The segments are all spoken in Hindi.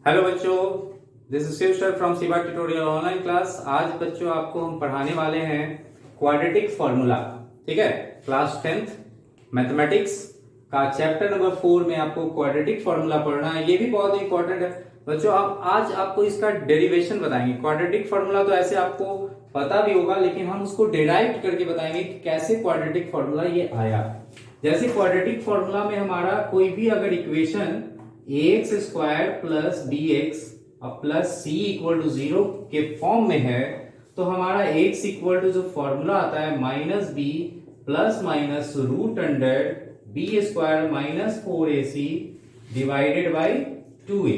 हेलो बच्चों, this is Shiv sir from Shiva tutorial online class. आज बच्चों आपको हम पढ़ाने वाले हैं क्वाड्रेटिक फॉर्मूला। ठीक है, क्लास 10th मैथमेटिक्स का चैप्टर नंबर 4 में आपको क्वाड्रेटिक फॉर्मूला पढ़ना है। ये भी बहुत इंपॉर्टेंट है बच्चों। आप आज आपको इसका डेरिवेशन बताएंगे। क्वाड्रेटिक फॉर्मूला तो ऐसे आपको पता भी होगा, लेकिन हम उसको डिराइव करके बताएंगे कि कैसे क्वाड्रेटिक फॉर्मूला ये आया। जैसे क्वाड्रेटिक फॉर्मूला में हमारा कोई भी अगर equation ax square plus B x plus C equal to 0 के फॉर्म में है, तो हमारा x इक्वल टू जो फॉर्मूला आता है minus B plus minus root under B square minus 4ac divided by 2a।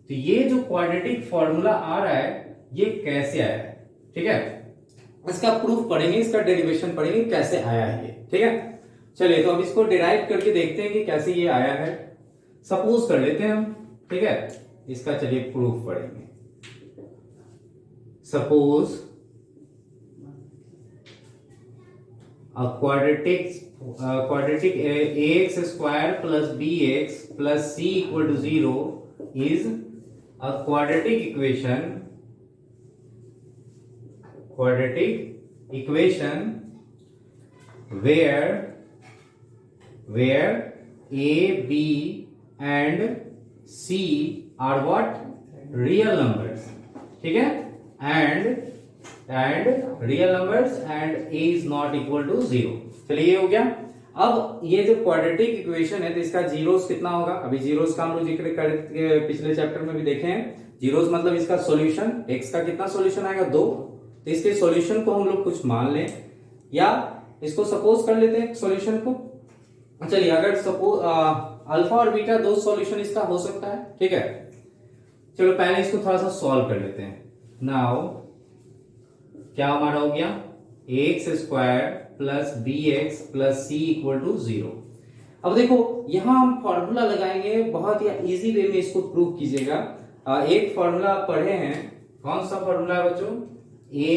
तो ये जो क्वाड्रेटिक फॉर्मूला आ रहा है ये कैसे आया है, ठीक है, इसका प्रूफ पढ़ेंगे, इसका डेरिवेशन पढ़ेंगे कैसे आया है ये। ठीक है, चलिए तो अब इसको डिराइव करके देखते हैं कि कैसे ये आया है। सपोज कर लेते हैं हम, ठीक है, इसका चलिए प्रूफ पढ़ेंगे। Suppose quadratic ax square plus bx plus c equal to 0 is a quadratic equation where a b and c are what real numbers, ठीक है, and real numbers and a is not equal to 0। चलिए ये हो गया। अब ये जो क्वाड्रेटिक इक्वेशन है तो इसका जीरोस कितना होगा। अभी जीरोस का हम लोग जिक्र कर पिछले चैप्टर में भी देखे हैं। जीरोस मतलब इसका सॉल्यूशन, x का कितना सॉल्यूशन आएगा 2। तो इसके सॉल्यूशन को हम लोग कुछ मान लें या इसको सपोज कर लेते हैं सॉल्यूशन को। चलिए अगर सपोज अल्फा और बीटा दो सॉल्यूशन इसका हो सकता है, ठीक है। चलो पहले इसको थोड़ा सा सॉल्व कर लेते हैं। नाउ क्या हमारा हो गया X square plus B x plus C equal to 0। अब देखो यहां हम फॉर्मूला लगाएंगे, बहुत ही इजी वे में इसको प्रूव कीजिएगा। एक फॉर्मूला पढ़े हैं, कौन सा फॉर्मूला है बच्चों, a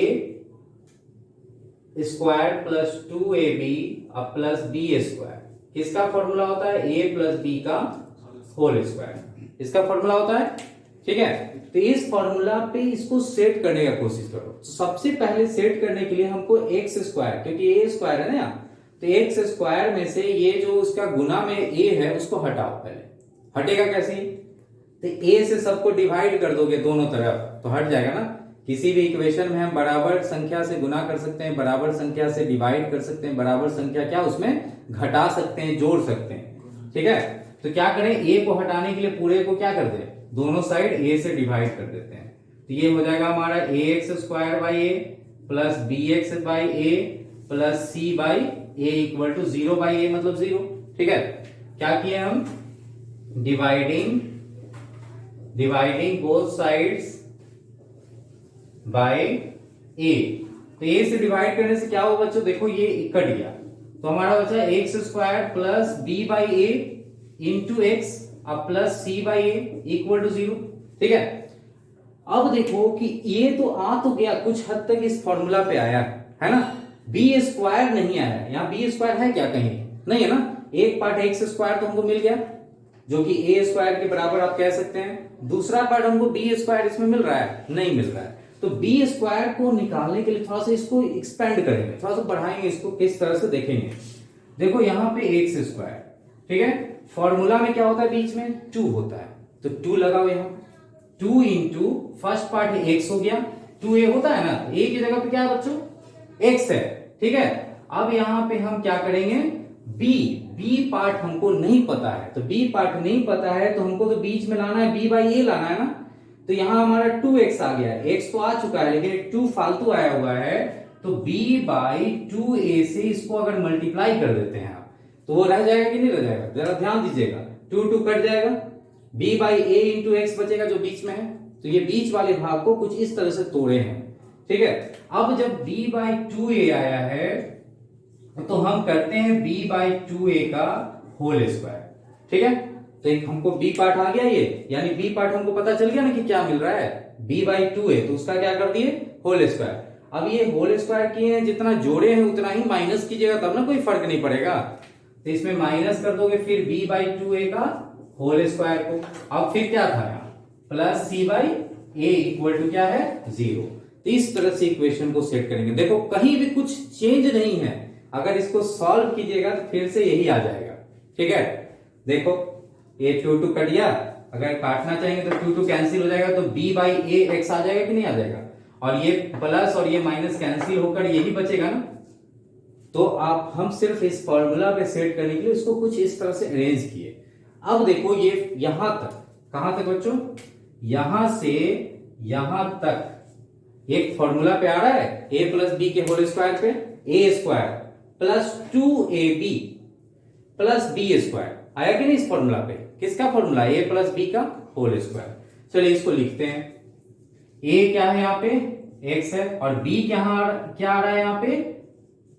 square plus 2ab plus b square. किसका फॉर्मूला होता है, a प्लस बी का होल स्क्वायर, इसका फॉर्मूला होता है, ठीक है। तो इस फॉर्मूला पे इसको सेट करने का कोशिश करो। तो सबसे पहले सेट करने के लिए हमको एक्स स्क्वायर, क्योंकि a स्क्वायर है ना, तो एक्स स्क्वायर में से ये जो उसका गुना में a है उसको हटाओ। पहले हटेगा कैसे, तो a से सबको डिवाइड कर दोगे दोनों तरफ तो हट जाएगा ना। किसी भी इक्वेशन में हम बराबर संख्या से गुना कर सकते हैं, बराबर संख्या से डिवाइड कर सकते हैं, बराबर संख्या क्या उसमें घटा सकते हैं, जोड़ सकते हैं, ठीक है। तो क्या करें, a को हटाने के लिए पूरे को क्या कर दें, दोनों साइड a से डिवाइड कर देते हैं। तो ये हो जाएगा हमारा ax square by a plus bx by a plus c by a equal to 0 by a मतलब 0, ठीक है। क्या किए हम, dividing both sides by a। तो a से डिवाइड करने से क्या होगा बच्चों, देखो ये कट गया, तो हमारा बचा X square plus B by A into X plus C by A equal to 0, ठीक है। अब देखो कि ये तो आ तो गया, कुछ हद तक इस फॉर्मूला पे आया है ना, बी स्क्वायर नहीं आया। यहाँ बी स्क्वायर है क्या, कहीं नहीं है ना। एक पार्ट एक्स स्क्वायर तो हमको मिल गया जो कि ए स्क्वायर के बराबर आप कह सकते हैं। दूसरा पार्ट हमको बी स्क्वायर इसमें मिल रहा है, नहीं मिल रहा है। तो बी स्क्वायर को निकालने के लिए थोड़ा सा इसको एक्सपेंड करेंगे, थोड़ा सा बढ़ाएंगे, इसको किस तरह से देखेंगे। देखो यहाँ पे एक्स स्क्वायर, ठीक है, फॉर्मूला में क्या होता है, बीच में 2 होता है, तो 2 लगाओ यहाँ। 2 इंटू फर्स्ट पार्ट है एक्स हो गया, 2a होता है ना, तो a की जगह पे क्या है बच्चों, एक्स है, ठीक है। अब यहाँ पे हम क्या करेंगे, बी पार्ट हमको नहीं पता है, तो बी पार्ट नहीं पता है तो हमको तो बीच में लाना है, b बाई ए लाना है ना। तो यहां हमारा 2x आ गया है, x तो आ चुका है लेकिन 2 फालतू आया हुआ है, तो b बाई 2a से इसको अगर मल्टीप्लाई कर देते हैं आप तो वो रह जाएगा कि नहीं रह जाएगा, जरा ध्यान दीजिएगा। 2 कट जाएगा, b by a into x बचेगा जो बीच में है। तो ये बीच वाले भाग को कुछ इस तरह से तोड़े हैं, ठीक है। अब जब b बाई 2a आया है तो हम करते हैं b बाई 2a का होल स्क्वायर, ठीक है। तो एक हमको b पार्ट आ गया ये, यानी b पार्ट हमको पता चल गया ना कि क्या मिल रहा है, b बाई 2a, तो उसका क्या कर दिए, होल स्क्वायर। अब ये होल स्क्वायर किए हैं, जितना जोड़े हैं उतना ही माइनस कीजिएगा, तब ना कोई फर्क नहीं पड़ेगा। तो इसमें माइनस कर दोगे फिर b बाई 2a का होल स्क्वायर को। अब फिर क्या था, plus C by A equal to क्या है 0। तो इस तरह से इक्वेशन को सेट करेंगे। देखो कहीं भी कुछ चेंज नहीं है, अगर इसको सॉल्व कीजिएगा तो फिर से यही आ जाएगा। ठीक है, देखो ये 2 कट गया, अगर काटना चाहेंगे तो 2 कैंसिल हो जाएगा, तो b बाई ए एक्स आ जाएगा कि नहीं आ जाएगा, और ये प्लस और ये माइनस कैंसिल होकर यही बचेगा ना। तो आप हम सिर्फ इस फॉर्मूला पे सेट करने के लिए इसको कुछ इस तरह से अरेंज किए। अब देखो ये यहां तक, कहां तक बच्चों, यहां से यहां तक एक फॉर्मूला पे आ रहा है, a प्लस बी के होल स्क्वायर पे a square plus 2ab plus b square आया कि नहीं इस फॉर्मूला पे। किसका फॉर्मूला, a प्लस बी का होल स्क्वायर। चलिए इसको लिखते हैं, a क्या है यहाँ पे x है, और b क्या आ रहा है यहाँ पे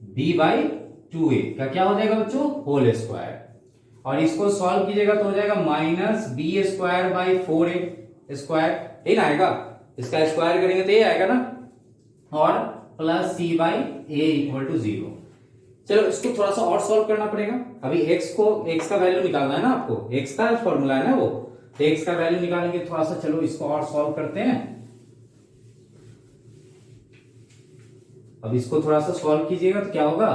b बाई 2a का क्या हो जाएगा बच्चों होल स्क्वायर, और इसको सॉल्व कीजिएगा तो हो जाएगा minus B square by 4a square, ये ना आएगा, इसका स्क्वायर करेंगे तो ये आएगा ना, और plus C by A equal to 0। चलो इसको थोड़ा सा और सॉल्व करना पड़ेगा। अभी x का वैल्यू निकालना है ना आपको, x का फॉर्मूला है ना वो, तो x का वैल्यू निकालेंगे थोड़ा सा। चलो इसको और सॉल्व करते हैं। अब इसको थोड़ा सा सॉल्व कीजिएगा तो क्या होगा,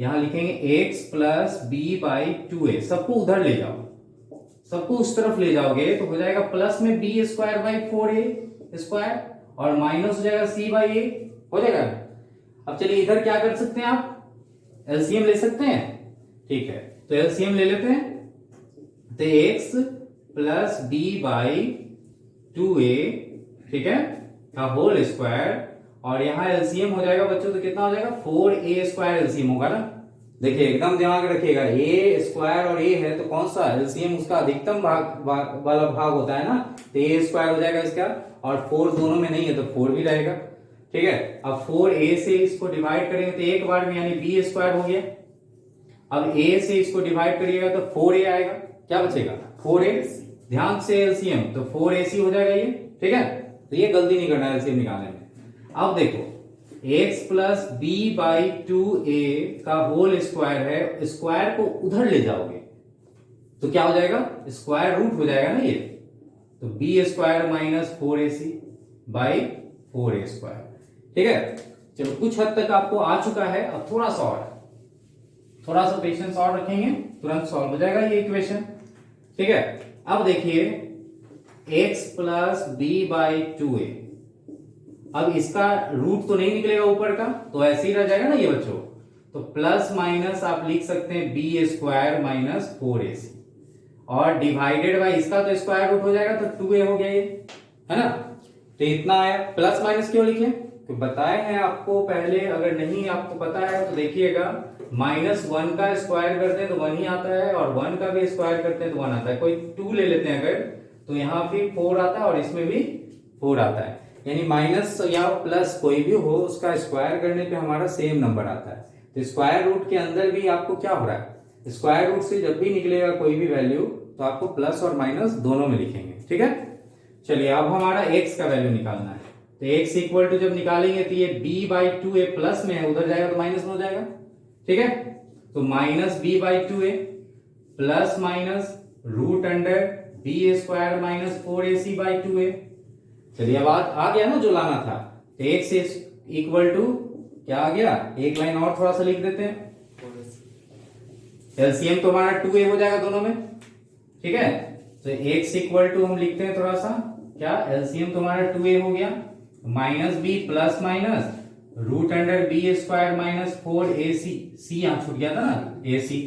यहां लिखेंगे x plus B by 2a, सबको उधर ले जाओ, सबको उस तरफ ले जाओगे तो हो जाएगा प्लस में B square by 4a square, और माइनस हो जाएगा सी बाई ए, हो जाएगा। अब चलिए इधर क्या कर सकते हैं, आप एलसीएम ले सकते हैं। ठीक है, तो एलसीएम ले लेते हैं, तो x plus B by 2a, ठीक है, का होल स्क्वायर, और यहां एलसीएम हो जाएगा बच्चों तो कितना हो जाएगा 4a स्क्वायर एलसीएम होगा ना। देखिए एकदम दिमाग रखिएगा, a स्क्वायर और a है तो कौन सा एलसीएम उसका अधिकतम वाला भाग होता है ना, तो a स्क्वायर हो जाएगा इसका, और 4 दोनों में नहीं है तो 4 भी रहेगा। ठीक है, अब 4a से इसको डिवाइड करेंगे तो एक बार में यानी b स्क्वायर हो गया। अब a से इसको डिवाइड करिएगा तो 4a आएगा, क्या बचेगा 4a, ध्यान से एलसीएम तो 4ac हो जाएगा ये। ठीक है, तो ये गलती नहीं करना है एलसीएम निकालने में। अब देखो x plus B by 2a का होल स्क्वायर है, स्क्वायर को उधर ले जाओगे तो क्या हो जाएगा, स्क्वायर रूट हो जाएगा ना ये, तो b square minus 4ac by 4a square. ठीक है, चलो कुछ हद तक आपको आ चुका है। अब थोड़ा सा पेशेंस और रखेंगे, तुरंत सॉल्व हो जाएगा ये इक्वेशन। ठीक है, अब देखिए x plus B by 2a, अब इसका रूट तो नहीं निकलेगा ऊपर का, तो ऐसे ही रह जाएगा ना ये बच्चों, तो प्लस माइनस आप लिख सकते हैं बी स्क्वायर माइनस 4ac, और डिवाइडेड बाई इसका तो स्क्वायर रूट हो जाएगा तो 2a हो गया ये, है ना। तो इतना आया, प्लस माइनस क्यों लिखे, तो बताए हैं आपको पहले, अगर नहीं आपको पता है तो देखिएगा, -1 का स्क्वायर करते हैं तो 1 ही आता है, और 1 का भी स्क्वायर करते हैं तो 1 आता है। कोई 2 ले लेते हैं अगर, तो यहाँ भी 4 आता है और इसमें भी 4 आता है, यानी माइनस या प्लस कोई भी हो उसका स्क्वायर करने पे हमारा सेम नंबर आता है। तो स्क्वायर रूट के अंदर भी आपको क्या हो रहा है, स्क्वायर रूट से जब भी निकलेगा कोई भी वैल्यू तो आपको प्लस और माइनस दोनों में लिखेंगे। ठीक है, चलिए अब हमारा x का वैल्यू निकालना है, तो x इक्वल टू जब निकालेंगे तो ये b बाई 2a प्लस में है, उधर जाएगा तो माइनस में हो जाएगा। ठीक है, तो minus b by 2a plus minus root under b square minus 4ac by 2a। चलिए अब आ गया ना जो लाना था, तो x इक्वल टू क्या आ गया, एक लाइन और थोड़ा सा लिख देते हैं, एलसीएम तो हमारा 2a हो जाएगा दोनों में। ठीक है, तो x इक्वल टू हम लिखते हैं थोड़ा सा, क्या एलसीएम तो हमारा 2a हो गया, minus b plus minus root under B square minus 4ac, c यहां छूट गया था ना ac।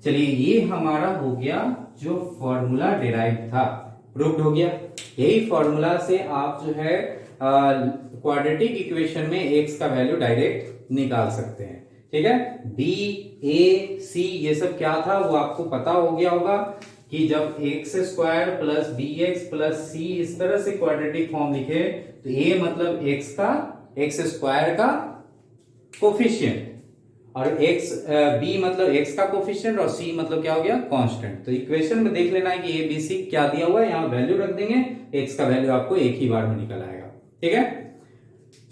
चलिए ये हमारा हो गया जो फॉर्मूला डिराइव था, प्रूव्ड हो गया। यही फॉर्मूला से आप जो है क्वाड्रेटिक इक्वेशन में x का वैल्यू डायरेक्ट निकाल सकते हैं। ठीक है, b a c ये सब क्या था वो आपको पता हो गया होगा कि जब x square plus B x plus c इस तरह से क्वाड्रेटिक फॉर्म लिखे तो a मतलब x स्क्वायर का कोफिशिएंट, और b मतलब x का कोफिशिएंट, और c मतलब क्या हो गया कांस्टेंट। तो इक्वेशन में देख लेना है कि a b c क्या दिया हुआ है, यहाँ वैल्यू रख देंगे, x का वैल्यू आपको एक ही बार में निकल आएगा। ठीक है,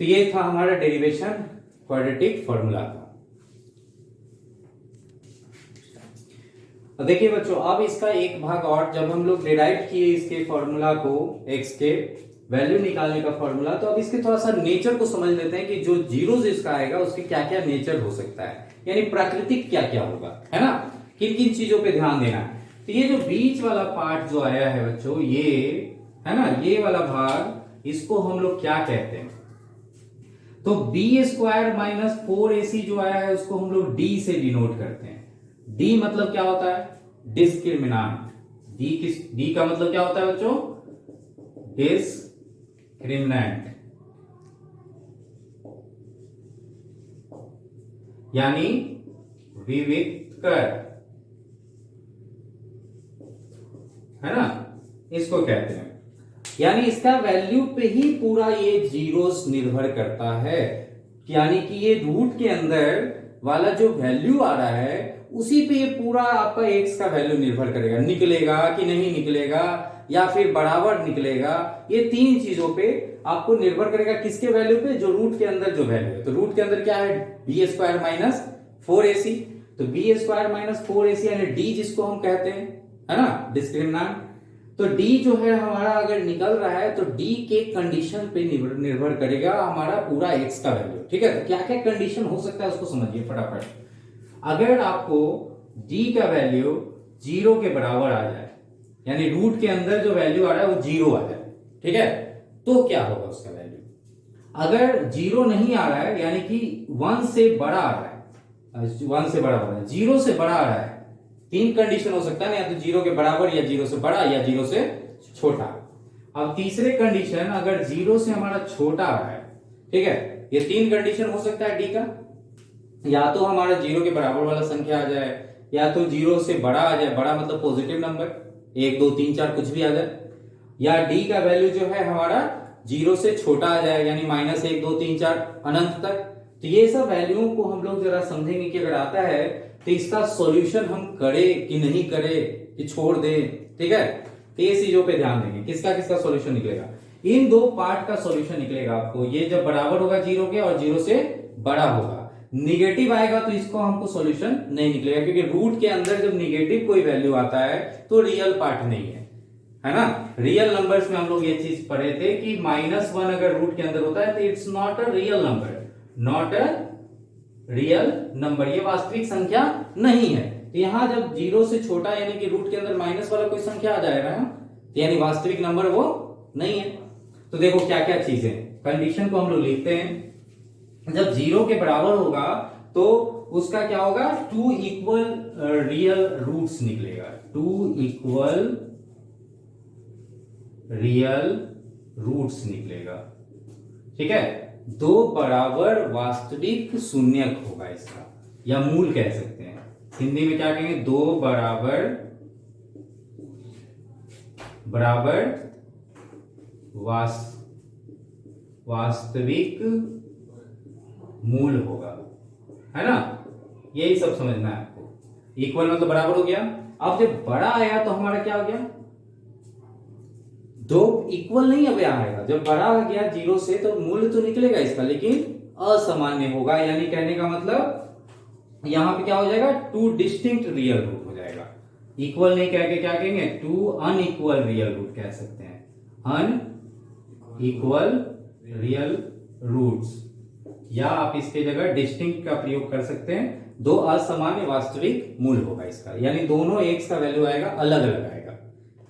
तो ये था हमारा डेरिवेशन क्वाड्रेटिक फॉर्मूला का। तो देखिए बच्चों, अब इसका एक भाग और, जब हम लोग डिराइव किए इसके फॉर्मूला को, x के वैल्यू निकालने का फॉर्मूला, तो अब इसके थोड़ा सा नेचर को समझ लेते हैं कि जो जीरोस इसका आएगा उसके क्या क्या नेचर हो सकता है, यानी प्राकृतिक क्या क्या होगा, है ना, किन किन चीजों पे ध्यान देना है। तो ये जो बीच वाला पार्ट जो आया है बच्चों, ये है ना, ये वाला भाग, इसको हम लोग क्या कहते हैं, तो बी स्क्वायर माइनस 4ac जो आया है उसको हम लोग डी से डिनोट करते हैं। डी मतलब क्या होता है, डिस्क्रिमिनांट। डी का मतलब क्या होता है बच्चों, डिस्क्रिमिनेंट, यानी विविक्तकर, है ना, इसको कहते हैं। यानी इसका वैल्यू पे ही पूरा ये जीरोस निर्भर करता है, यानी कि ये रूट के अंदर वाला जो वैल्यू आ रहा है उसी पे ये पूरा आपका एक्स का वैल्यू निर्भर करेगा, निकलेगा कि नहीं निकलेगा या फिर बराबर निकलेगा, ये तीन चीजों पे आपको निर्भर करेगा। किसके वैल्यू पे, जो रूट के अंदर जो वैल्यू है। तो रूट के अंदर क्या है, बी स्क्वायर माइनस 4ac, तो बी स्क्वायर माइनस 4ac यानी डी जिसको हम कहते हैं, है ना, डिस्क्रिमिनेंट। तो डी जो है हमारा अगर निकल रहा है तो डी के कंडीशन पे निर्भर करेगा हमारा पूरा एक्स का वैल्यू, ठीक है। तो क्या क्या कंडीशन हो सकता है उसको समझिए फटाफट। अगर आपको डी का वैल्यू 0 के बराबर आ जाए, यानी रूट के अंदर जो वैल्यू आ रहा है वो 0 आ जाए, ठीक है, तो क्या होगा उसका वैल्यू। अगर 0 नहीं आ रहा है, यानी कि 1 से बड़ा आ रहा है, 1 से बड़ा हो रहा है, 0 से बड़ा आ रहा है, तीन कंडीशन हो सकता है, या तो 0 के बराबर, या 0 से बड़ा, या 0 से छोटा। अब तीसरे कंडीशन, अगर 0 से हमारा छोटा आ रहा है, ठीक है, ये तीन कंडीशन हो सकता है डी का, या तो हमारा 0 के बराबर वाला संख्या आ जाए, या तो 0 से बड़ा आ जाए, बड़ा मतलब पॉजिटिव नंबर 1 2 3 4 कुछ भी आ जाए, या डी का वैल्यू जो है हमारा 0 से छोटा आ जाए, यानी -1 2 3 4 अनंत तक। तो ये सब वैल्यूओं को हम लोग जरा समझेंगे कि अगर आता है तो इसका सॉल्यूशन हम करें कि नहीं करें, कि छोड़ दें, ठीक है। तो ये चीजों पे ध्यान देंगे, किसका किसका सॉल्यूशन निकलेगा, इन दो पार्ट का सॉल्यूशन निकलेगा आपको। ये जब बराबर होगा 0 के और 0 से बड़ा होगा, निगेटिव आएगा तो इसको हमको सॉल्यूशन नहीं निकलेगा, क्योंकि रूट के अंदर जब निगेटिव कोई वैल्यू आता है तो रियल पार्ट नहीं है ना। रियल नंबर्स में हम लोग ये चीज पढ़े थे कि -1 अगर रूट के अंदर होता है तो it's not a real number, not a real number, ये वास्तविक संख्या नहीं है। तो यहां जब 0 से छोटा यानी कि रूट के अंदर माइनस वाला कोई संख्या आ जाएगा ना, तो यानी वास्तविक नंबर वो नहीं है। तो देखो क्या क्या चीजें, कंडीशन को हम लोग लिखते हैं। जब 0 के बराबर होगा तो उसका क्या होगा, 2 इक्वल रियल रूट्स निकलेगा, 2 इक्वल रियल रूट्स निकलेगा, ठीक है। 2 बराबर वास्तविक शून्यक होगा इसका, या मूल कह सकते हैं, हिंदी में क्या कहेंगे, 2 बराबर वास्तविक मूल होगा, है ना। यही सब समझना है आपको। इक्वल मतलब बराबर हो गया। अब जब बड़ा आया तो हमारा क्या हो गया, 2 इक्वल नहीं अब आएगा, जब बड़ा आ गया 0 से तो मूल्य तो निकलेगा इसका, लेकिन असामान्य होगा, यानी कहने का मतलब यहां पे क्या हो जाएगा, 2 डिस्टिंक्ट रियल रूट हो जाएगा। इक्वल नहीं कह के क्या कहेंगे, 2 अनइक्वल रियल रूट कह सकते हैं, अनइक्वल रियल रूट्स, या आप इसके जगह डिस्टिंक्ट का प्रयोग कर सकते हैं, 2 असामान्य वास्तविक मूल होगा इसका, यानी दोनों एक्स का वैल्यू आएगा अलग अलग आएगा।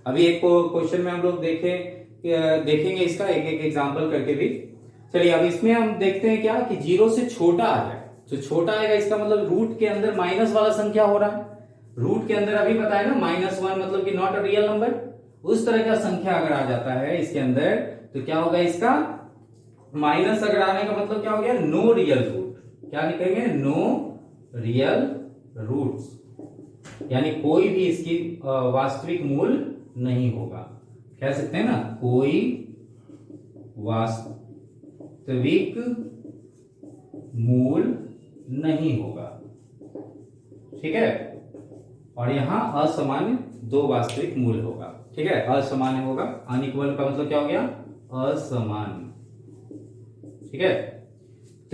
अभी एक क्वेश्चन में हम लोग देखेंगे इसका एक एक एग्जांपल करके भी। चलिए अब इसमें हम देखते हैं क्या कि 0 से छोटा आ जाए, तो छोटा आएगा इसका मतलब रूट के अंदर माइनस वाला संख्या हो रहा है, रूट के अंदर अभी बताया ना -1 मतलब कि नॉट अ रियल नंबर, उस तरह का संख्या अगर आ जाता है इसके अंदर तो क्या होगा, इसका माइनस अगर आने का मतलब क्या हो गया, नो रियल रूट, क्या लिखेंगे, नो रियल रूट्स, यानी कोई भी इसकी वास्तविक मूल नहीं होगा, कह सकते हैं ना, कोई वास्तविक मूल नहीं होगा, ठीक है। और यहां असामान्य 2 वास्तविक मूल होगा, ठीक है, असामान्य होगा, अनइक्वल का मतलब क्या हो गया, असमान, ठीक है।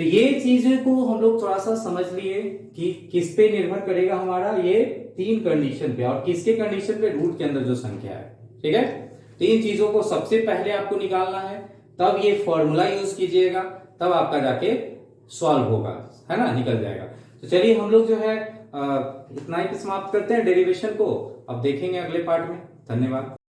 तो ये चीजें को हम लोग थोड़ा सा समझ लिए कि किस पे निर्भर करेगा हमारा, ये 3 कंडीशन पे, और किसके कंडीशन पे, रूट के अंदर जो संख्या है। ठीक है, तो इन चीजों को सबसे पहले आपको निकालना है, तब ये फॉर्मूला यूज कीजिएगा, तब आपका जाके सॉल्व होगा, है ना, निकल जाएगा। तो चलिए हम लोग जो है इतना ही समाप्त करते हैं डेरिवेशन को, अब देखेंगे अगले पार्ट में। धन्यवाद।